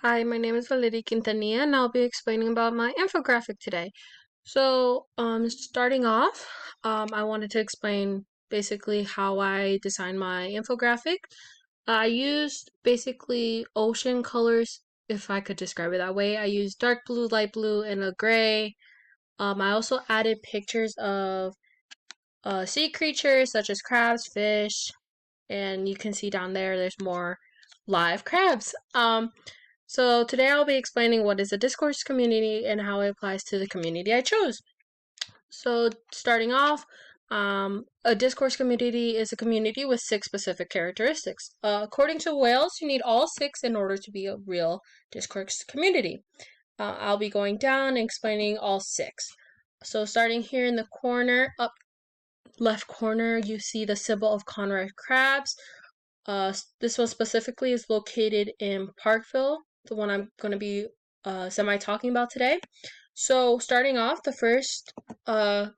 Hi, my name is Valeria Quintanilla, and I'll be explaining about my infographic today. Starting off, I wanted to explain basically how I designed my infographic. I used basically ocean colors, if I could describe it that way. I used dark blue, light blue, and a gray. I also added pictures of sea creatures such as crabs, fish, and you can see down there's more live crabs. So today I'll be explaining what is a discourse community and how it applies to the community I chose. So starting off, a discourse community is a community with 6 specific characteristics. According to Wales, you need all 6 in order to be a real discourse community. I'll be going down and explaining all 6. So starting here in the corner, up left corner, you see the symbol of Conrad crabs. This one specifically is located in Parkville, the one I'm going to be semi-talking about today. So starting off, the first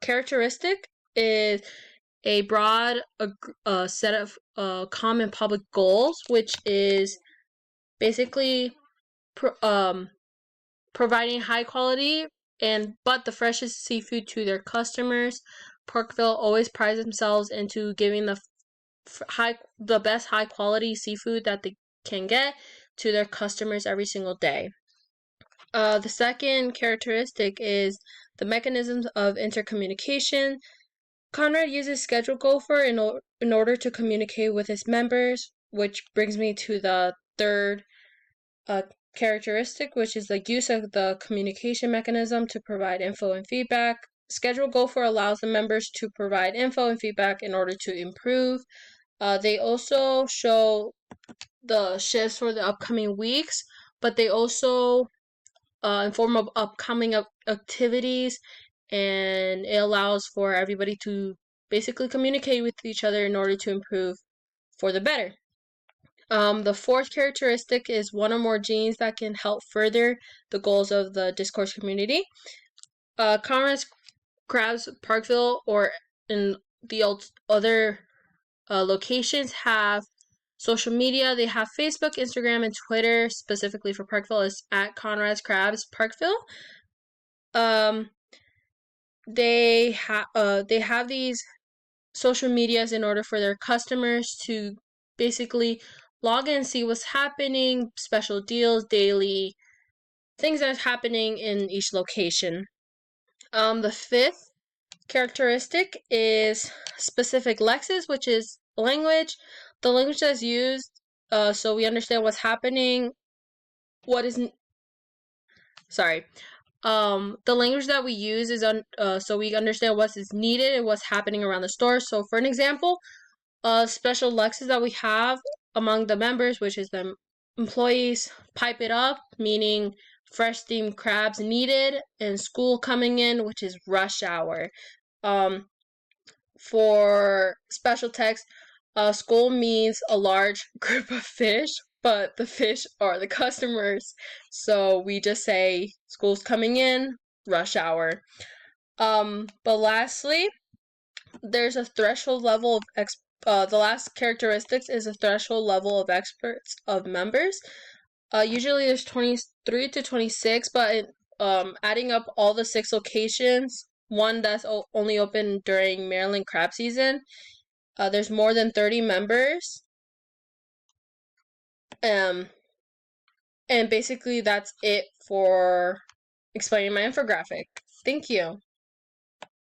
characteristic is a broad set of common public goals, which is basically providing high quality but the freshest seafood to their customers. Parkville always prides themselves into giving the best high quality seafood that they can get to their customers every single day. The second characteristic is the mechanisms of intercommunication. Conrad uses Schedule Gopher in order to communicate with his members, which brings me to the third characteristic, which is the use of the communication mechanism to provide info and feedback. Schedule Gopher allows the members to provide info and feedback in order to improve. They also show the shifts for the upcoming weeks, but they also inform of upcoming activities, and it allows for everybody to basically communicate with each other in order to improve for the better. The fourth characteristic is one or more genes that can help further the goals of the discourse community. Conrad's Crabs Parkville or in the other locations have social media. They have Facebook, Instagram, and Twitter. Specifically for Parkville is at Conrad's Crabs Parkville. They have these social medias in order for their customers to basically log in and see what's happening, special deals, daily things that's happening in each location. The fifth characteristic is specific lexes, which is language. The language that's used so we understand what's happening, the language that we use is so we understand what is needed and what's happening around the store. So for an example, special lexes that we have among the members, which is the employees, pipe it up, meaning fresh steamed crabs needed, and school coming in, which is rush hour. For special text, school means a large group of fish, but the fish are the customers. So we just say school's coming in, rush hour. But lastly, there's a threshold level of the last characteristics is a threshold level of experts of members. Usually there's 23 to 26, but adding up all the 6 locations, one that's only open during Maryland crab season, there's more than 30 members. And basically that's it for explaining my infographic. Thank you.